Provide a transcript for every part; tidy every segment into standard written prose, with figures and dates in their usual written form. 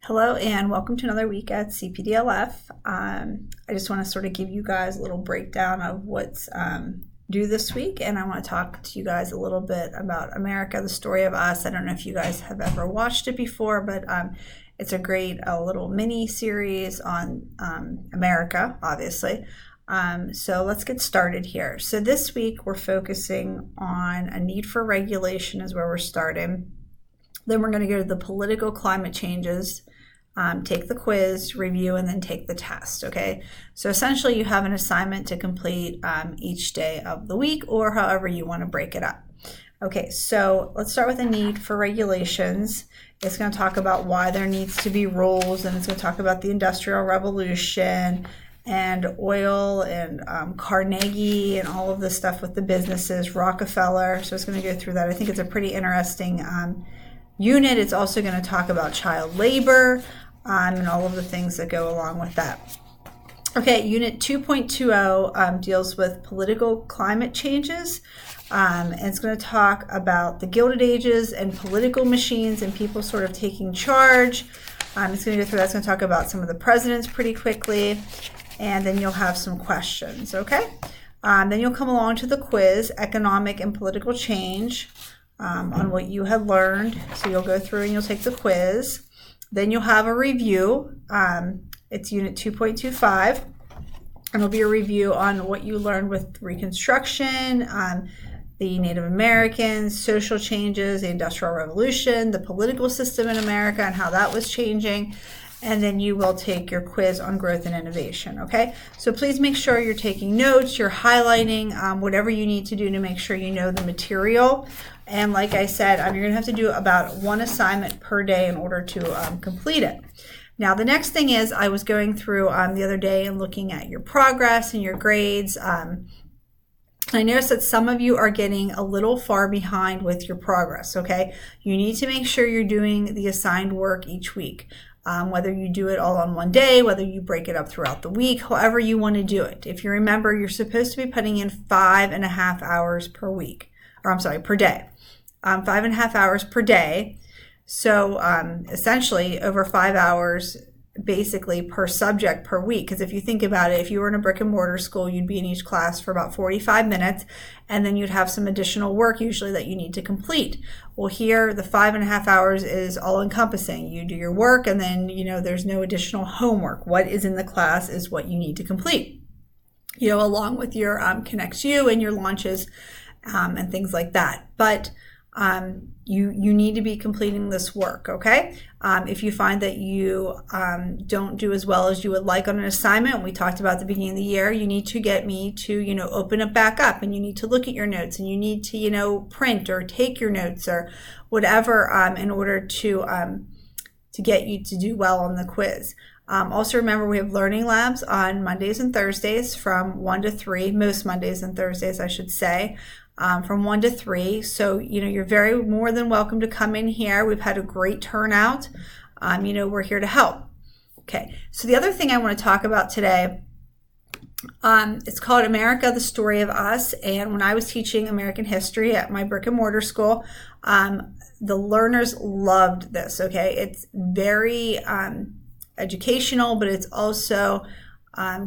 Hello and welcome to another week at CPDLF. I just want to sort of give you guys a little breakdown of what's due this week, and I want to talk to you guys a little bit about America, the Story of Us. I don't know if you guys have ever watched it before, but it's a great little mini series on America, obviously. So let's get started here. So this week we're focusing on a need for regulation is where we're starting. Then we're going to go to the political climate changes, take the quiz, review, and then take the test, okay? So essentially you have an assignment to complete each day of the week or however you want to break it up. Okay, so let's start with the need for regulations. It's going to talk about why there needs to be rules, and it's going to talk about the Industrial Revolution and oil and Carnegie and all of this stuff with the businesses, Rockefeller. So it's going to go through that. I think it's a pretty interesting unit. It's also going to talk about child labor and all of the things that go along with that. Okay, Unit 2.20 deals with political climate changes. And it's going to talk about the Gilded Ages and political machines and people sort of taking charge. It's going to go through that. It's going to talk about some of the presidents pretty quickly. And then you'll have some questions, okay? Then you'll come along to the quiz, Economic and Political Change. On what you had learned. So you'll go through and you'll take the quiz. Then you'll have a review. It's Unit 2.25. And it'll be a review on what you learned with Reconstruction, the Native Americans, social changes, the Industrial Revolution, the political system in America and how that was changing. And then you will take your quiz on growth and innovation, okay? So please make sure you're taking notes, you're highlighting whatever you need to do to make sure you know the material. And like I said, you're gonna have to do about one assignment per day in order to complete it. Now, the next thing is I was going through the other day and looking at your progress and your grades. I noticed that some of you are getting a little far behind with your progress, okay? You need to make sure you're doing the assigned work each week. Whether you do it all on one day, whether you break it up throughout the week, however you want to do it. If you remember, you're supposed to be putting in 5.5 hours per week, or I'm sorry, per day. 5.5 hours per day. So essentially over 5 hours basically per subject per week. Because if you think about it, if you were in a brick and mortar school, you'd be in each class for about 45 minutes, and then you'd have some additional work usually that you need to complete. Well, here the 5.5 hours is all encompassing. You do your work, and then there's no additional homework. What is in the class is what you need to complete. Along with your Connects You and your launches and things like that. But you need to be completing this work, okay? If you find that you don't do as well as you would like on an assignment, we talked about at the beginning of the year, you need to get me to, open it back up, and you need to look at your notes, and you need to, print or take your notes or whatever in order to get you to do well on the quiz. Also remember, we have learning labs on Mondays and Thursdays from 1 to 3, most Mondays and Thursdays, I should say. From 1 to 3. So, you're very more than welcome to come in here. We've had a great turnout. We're here to help. Okay, so the other thing I want to talk about today, it's called America, the Story of Us. And when I was teaching American history at my brick and mortar school, the learners loved this, okay? It's very educational, but it's also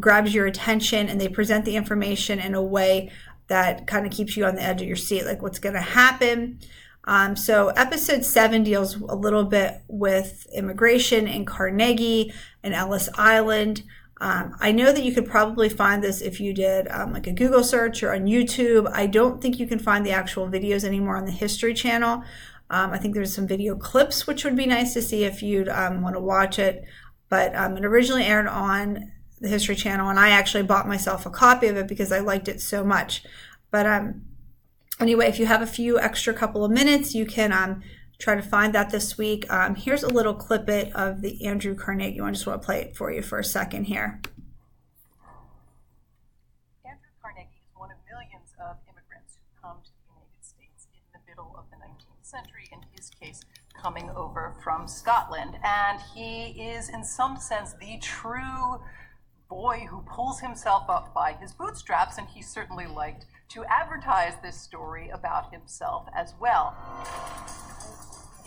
grabs your attention, and they present the information in a way that kind of keeps you on the edge of your seat, like what's going to happen. So episode 7 deals a little bit with immigration in Carnegie and Ellis Island. I know that you could probably find this if you did like a Google search or on YouTube. I don't think you can find the actual videos anymore on the History Channel. I think there's some video clips, which would be nice to see if you'd want to watch it. But it originally aired on the History Channel, and I actually bought myself a copy of it because I liked it so much. But anyway, if you have a few extra couple of minutes, you can try to find that this week. Here's a little clip of the Andrew Carnegie. I just want to play it for you for a second here. Andrew Carnegie is one of millions of immigrants who come to the United States in the middle of the 19th century, in his case, coming over from Scotland. And he is, in some sense, the true boy who pulls himself up by his bootstraps, and he certainly liked to advertise this story about himself as well.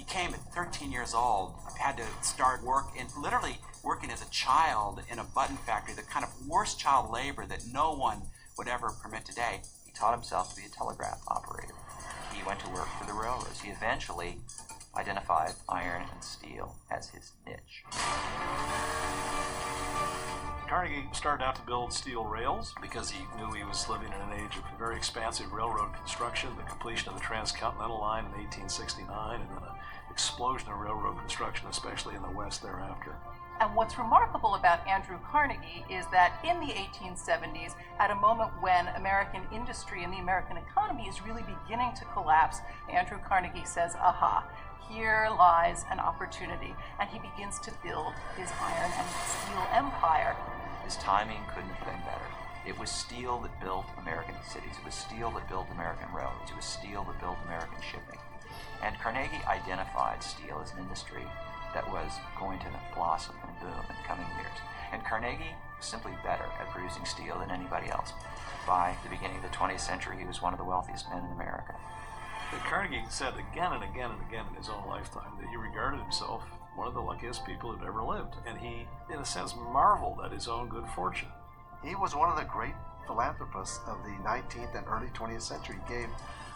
came at 13 years old, had to start literally working as a child in a button factory, the kind of worst child labor that no one would ever permit today. He taught himself to be a telegraph operator. He went to work for the railroads. He eventually identified iron and steel as his niche. Carnegie started out to build steel rails because he knew he was living in an age of very expansive railroad construction, the completion of the Transcontinental Line in 1869, and then an explosion of railroad construction, especially in the West thereafter. And what's remarkable about Andrew Carnegie is that in the 1870s, at a moment when American industry and the American economy is really beginning to collapse, Andrew Carnegie says, aha, here lies an opportunity. And he begins to build his iron and steel empire. His timing couldn't have been better. It was steel that built American cities. It was steel that built American railroads. It was steel that built American shipping. And Carnegie identified steel as an industry that was going to blossom and boom in the coming years. And Carnegie was simply better at producing steel than anybody else. By the beginning of the 20th century, he was one of the wealthiest men in America. But Carnegie said again and again and again in his own lifetime that he regarded himself one of the luckiest people who'd ever lived. And he, in a sense, marveled at his own good fortune. He was one of the great philanthropists of the 19th and early 20th century. He gave,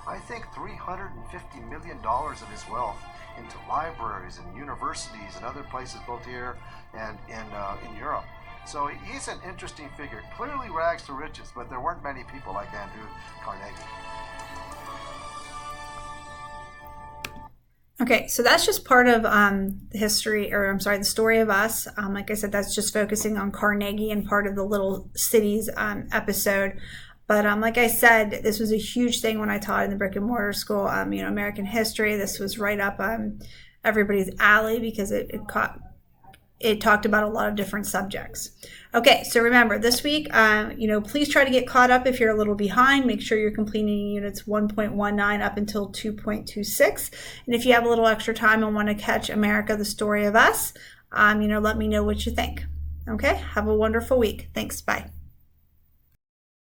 I think, $350 million of his wealth into libraries and universities and other places, both here and in Europe. So he's an interesting figure. Clearly rags to riches, but there weren't many people like Andrew Carnegie. Okay, so that's just part of the story of us. Like I said, that's just focusing on Carnegie and part of the Little Cities episode. But like I said, this was a huge thing when I taught in the brick and mortar school. American history. This was right up everybody's alley because it talked about a lot of different subjects. Okay, so remember this week, please try to get caught up if you're a little behind. Make sure you're completing units 1.19 up until 2.26. And if you have a little extra time and want to catch America, the Story of Us, let me know what you think. Okay, have a wonderful week. Thanks. Bye.